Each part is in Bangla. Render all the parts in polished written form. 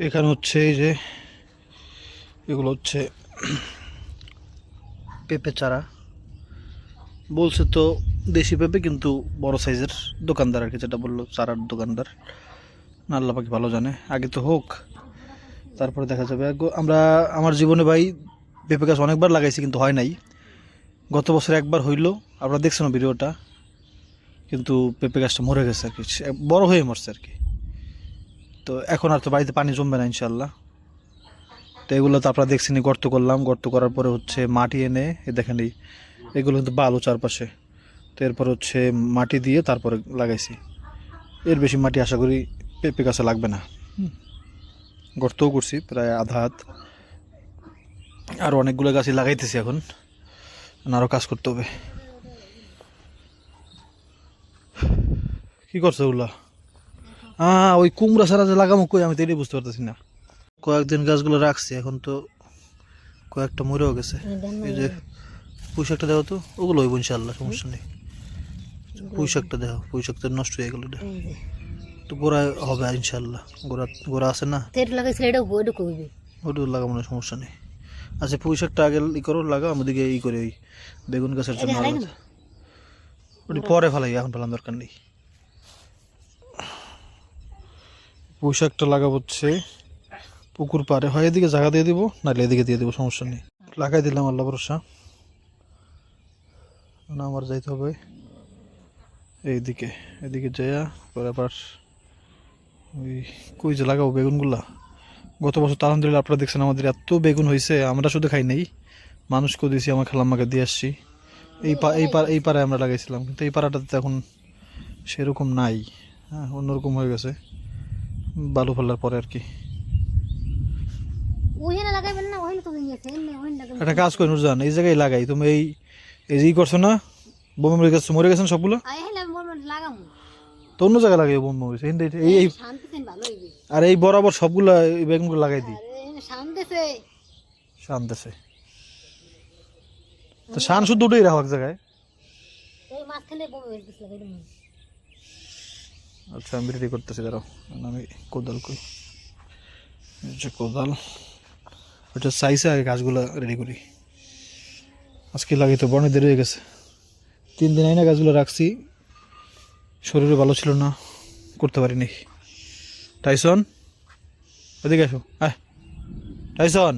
এখানে হচ্ছে এই যে এগুলো হচ্ছে পেঁপে চারা বলছে তো, দেশি পেঁপে কিন্তু বড় সাইজের। দোকানদার আর কি যেটা বললো, চারার দোকানদার। না আল্লাহ পাকি ভালো জানে, আগে তো হোক তারপরে দেখা যাবে। আমরা আমার জীবনে ভাই পেঁপে গাছ অনেকবার লাগাইছি কিন্তু হয় নাই। গত বছর একবার হইলো, আপনারা দেখছেন ভিডিওটা, কিন্তু পেঁপে গাছটা মরে গেছে আর কি, বড় হয়ে মরছে আর কি। তো এখন আর তো বাড়িতে পানি জমবে না ইনশাল্লাহ। তো এগুলো তো আপনারা দেখছেন, গর্ত করলাম, গর্ত করার পরে হচ্ছে মাটি এনে দেখেন এগুলো কিন্তু বালু চারপাশে। তো এরপর হচ্ছে মাটি দিয়ে তারপরে লাগাইছি। এর বেশি মাটি আশা করি পেঁপে গাছে লাগবে না। গর্তও করছি প্রায় আধা হাত, আর অনেকগুলো গাছই লাগাইতেছি এখন, আরও কাজ করতে হবে। কি করছে ওগুলা? ওই কুমড়া ছাড়া যে লাগামো কই, আমি তো এটাই বুঝতে পারতেছি না। কয়েকদিন গাছগুলো রাখছি, এখন তো কয়েকটা মরেও গেছে। এই যে পুঁই শাকটা দেওয়া, তো ওগুলো হইব ইনশাল্লাহ, সমস্যা নেই। পুঁই শাকটা দেওয়া, পুঁই শাকটা নষ্ট হয়ে গেল, তো গোড়া হবে ইনশাল্লাহ। গোড়া গোড়া আছে না, ওটা লাগাবো না, সমস্যা নেই। আচ্ছা পুঁই শাকটা আগে ই করো, লাগাও। আমাদেরকে ই করে ওই বেগুন গাছের জন্য ওটি পরে ফেলাই, এখন ফেলার দরকার নেই। পুঁই শাকটা লাগাবো হচ্ছে পুকুর পাড়ে, হয় এদিকে জায়গা দিয়ে দিব, নাহলে এদিকে দিয়ে দেবো, সমস্যা নেই। লাগাই দিলাম, আল্লাহ ভরসা। না আমার যাইতে হবে এইদিকে, এদিকে যাইয়া পরে আবার ওই কই যে লাগাবো বেগুনগুলা। গত বছর তো আলহামদুলিল্লাহ আপনারা দেখছেন আমাদের এত বেগুন হয়েছে, আমরা শুধু খাই নাই, মানুষকেও দিয়েছি, আমার খালাম্মাকে দিয়ে আসছি। এই পাড়ায় আমরা লাগাইছিলাম, কিন্তু এই পাড়াটাতে তো এখন সেরকম নাই। হ্যাঁ, অন্যরকম হয়ে গেছে বালু ফেলার পরে আর কি। একটা কাজ করি নুরজান, এই জায়গায় লাগাই, তুমি এই এই যে ই করছো না, বোমা মরে গেছেন সবগুলো, তো অন্য জায়গায় লাগাই বোমা মরে গেছে। এই আর এই বরাবর সবগুলা এই বেগুনগুলো লাগাই দিই। শানতেছে তো শান শুধু দুটোই রাখো এক জায়গায়। আচ্ছা আমি রেডি করতেছি, দাঁড়াও। আমি কোদাল কই, কোদাল ওটা সাইজে আগে গাছগুলো রেডি করি। আজকে লাগাই তো বড় দেরি হয়ে গেছে, 3 দিন আইনা গাছগুলো রাখছি, শরীরে ভালো ছিল না, করতে পারিনি। টাইসন ওদিকে আসো, হ্যাঁ টাইসন,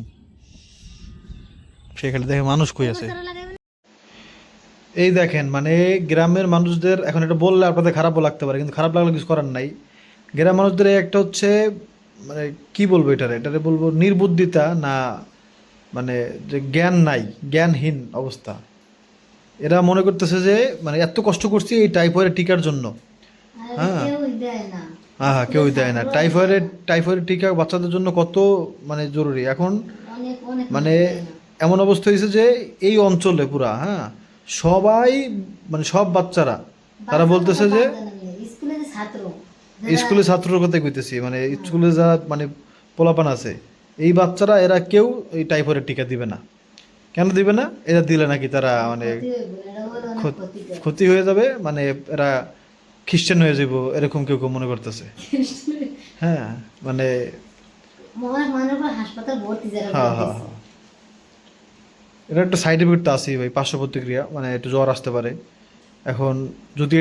সেখানে দেখে মানুষ কই আছে। এই দেখেন মানে গ্রামের মানুষদের, এখন এটা বললে আপনাদের খারাপও লাগতে পারে, কিন্তু খারাপ লাগলে কিছু করার নাই। গ্রামের মানুষদের একটা হচ্ছে মানে কি বলবো, এটারে বলবো নির্বুদ্ধিতা না, মানে যে জ্ঞান নাই, জ্ঞানহীন অবস্থা। এরা মনে করতেছে যে মানে এত কষ্ট করছি এই টাইফয়েডের টিকার জন্য। হ্যাঁ হ্যাঁ, কেউই দেয় না। টাইফয়েডের টিকা বাচ্চাদের জন্য কত মানে জরুরি এখন। মানে এমন অবস্থা হয়েছে যে এই অঞ্চলে পুরা, হ্যাঁ সবাই, মানে সব বাচ্চারা তারা বলতেছে যে স্কুলে ছাত্রর কথা কইতেছি, মানে স্কুলে যা মানে পোলাপান আছে, এই বাচ্চারা এরা কেউ এই টাইফয়েডের টিকা দিবে না। কেন দিবে না? এরা দিলে নাকি তারা মানে ক্ষতি হয়ে যাবে, মানে এরা খ্রিস্টান হয়ে যাব, এরকম কেউ কেউ মনে করতেছে। হ্যাঁ মানে হ্যাঁ হ্যাঁ হ্যাঁ, এটা একটা সাইড এফেক্ট তো আছেই ভাই, পার্শ্ব প্রতিক্রিয়া, মানে একটু জ্বর আসতে পারে। এখন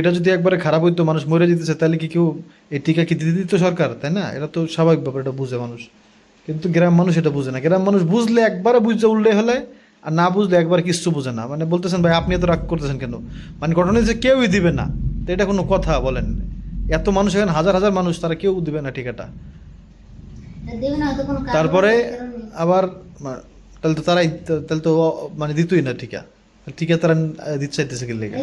এটা যদি একবারে খারাপ হইতো, মানুষ মরে যেতেছে, তাহলে কি কেউ এই টিকা কি দিতে দিত সরকার, তাই না? এটা তো স্বাভাবিক ব্যাপার, এটা বুঝে মানুষ। কিন্তু গ্রাম মানুষ এটা বুঝে না। গ্রাম মানুষ বুঝলে একবারে বুঝতে উল্লে হলে, আর না বুঝলে একবার কিচ্ছু বুঝে না। মানে বলতেছেন ভাই আপনি এত রাগ করতেছেন কেন, মানে ঘটনা হচ্ছে কেউই দিবে না, তো এটা কোনো কথা বলেন? এত মানুষ, এখানে হাজার হাজার মানুষ, তারা কেউ দিবে না টিকাটা। তারপরে আবার তাহলে তো তারাই, তাহলে তো মানে দিতই না টিকা, টিকা তারা দিতে চাইতেছে কি লেগে?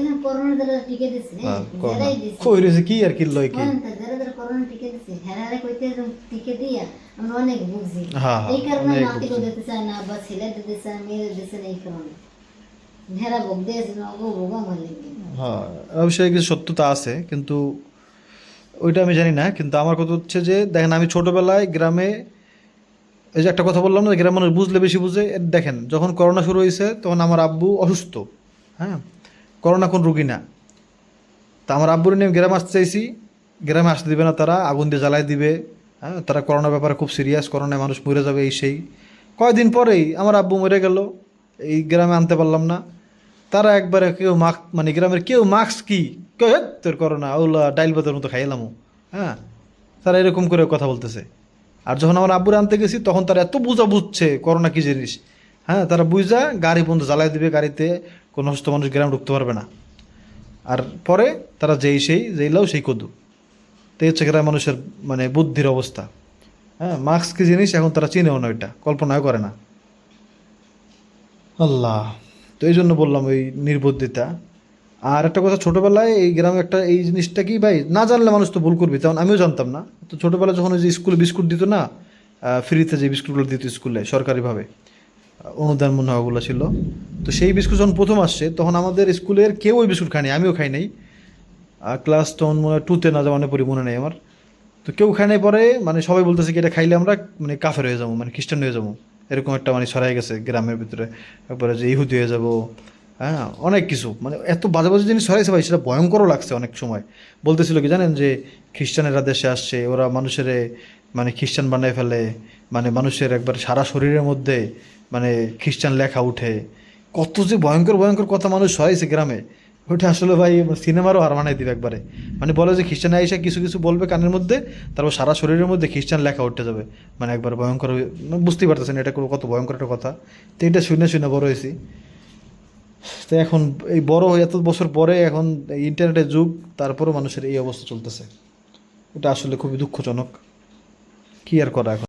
কই রয়েছে কি আর কি লয় কি? হ্যাঁ হ্যাঁ, অবশ্যই কিছু সত্যতা আছে, কিন্তু ওইটা আমি জানি না। কিন্তু আমার কথা হচ্ছে যে দেখেন, আমি ছোটবেলায় গ্রামে, এই যে একটা কথা বললাম না, গ্রামের মানুষ বুঝলে বেশি বুঝে। দেখেন যখন করোনা শুরু হয়েছে তখন আমার আব্বু অসুস্থ, হ্যাঁ করোনা কোন রুগী না। তা আমার আব্বুর নিয়ে গ্রামে আসতে চাইছি, গ্রামে আসতে দিবে না তারা, আগুন দিয়ে জ্বালাই দিবে, হ্যাঁ, তারা করোনার ব্যাপারে খুব সিরিয়াস, করোনায় মানুষ মরে যাবে এই সেই। কয়দিন পরেই আমার আব্বু মরে গেল, এই গ্রামে আনতে পারলাম না। তারা একবারে কেউ মাস্ক, মানে গ্রামের কেউ মাস্ক কি, কেউ "হেৎ, তোর করোনা ওগুলা ডাইল ভাতের মতো খাইলাম"। হ্যাঁ, তারা এরকম করে কথা বলতেছে। আর যখন আমার আব্বুর আনতে গেছি তখন তারা এত বুঝা বুঝছে করোনা কি জিনিস। হ্যাঁ, তারা বুঝা গাড়ি বন্ধ জ্বালাই দিবে, গাড়িতে কোনো সুস্থ মানুষ গ্রামে ঢুকতে পারবে না। আর পরে তারা যেই সেই যেইলাও সেই কদু। তো এই হচ্ছে গ্রামের মানুষের মানে বুদ্ধির অবস্থা। হ্যাঁ, মাস্ক কি জিনিস এখন তারা চিনেও না, ওইটা কল্পনাও করে না। আল্লাহ! তো এই জন্য বললাম ওই নির্বুদ্ধিতা। আর একটা কথা, ছোটোবেলায় এই গ্রামে একটা এই জিনিসটা কি ভাই, না জানলে মানুষ তো ভুল করবি, তেমন আমিও জানতাম না। তো ছোটোবেলায় যখন ওই যে স্কুলে বিস্কুট দিত না, ফ্রিতে যে বিস্কুটগুলো দিত স্কুলে সরকারিভাবে, অনুদান মনে হয় ওগুলো ছিল। তো সেই বিস্কুট যখন প্রথম আসছে তখন আমাদের স্কুলের কেউ ওই বিস্কুট খায়নি, আমিও খাই নাই। ক্লাস তখন মনে হয় টুতে না যাওয়ানে পড়ি, মনে নেই আমার। তো কেউ খায় নাই, পরে মানে সবাই বলতেছে কি এটা খাইলে আমরা মানে কাফের হয়ে যাবো, মানে খ্রিস্টান হয়ে যাবো, এরকম একটা মানে ছড়াই গেছে গ্রামের ভিতরে। একবারে যে ইহুদি হয়ে যাবো, হ্যাঁ অনেক কিছু, মানে এত বাজে বাজে জিনিস ছড়াইছে ভাই, সেটা ভয়ঙ্করও লাগছে অনেক সময়। বলতেছিল কি জানেন, যে খ্রিস্টানেরা দেশে আসছে, ওরা মানুষের মানে খ্রিস্টান বানায় ফেলে, মানে মানুষের একবার সারা শরীরের মধ্যে মানে খ্রিস্টান লেখা উঠে। কত যে ভয়ঙ্কর ভয়ঙ্কর কথা মানুষ ছড়াইছে গ্রামে, ওইটা আসলে ভাই সিনেমারও হার মানাই দিবে একবারে। মানে বলে যে খ্রিস্টান আইসা কিছু কিছু বলবে কানের মধ্যে, তারপর সারা শরীরের মধ্যে খ্রিস্টান লেখা উঠে যাবে, মানে একবার ভয়ঙ্কর মানে বুঝতেই পারতেছেন এটা কত ভয়ঙ্কর একটা কথা। তো এটা শুনে শুনে বড় হয়েছি। তো এখন এই বড় হয়ে এত বছর পরে এখন এই ইন্টারনেটের যুগ, তারপরও মানুষের এই অবস্থা চলতেছে। এটা আসলে খুবই দুঃখজনক। কি আর করা এখন।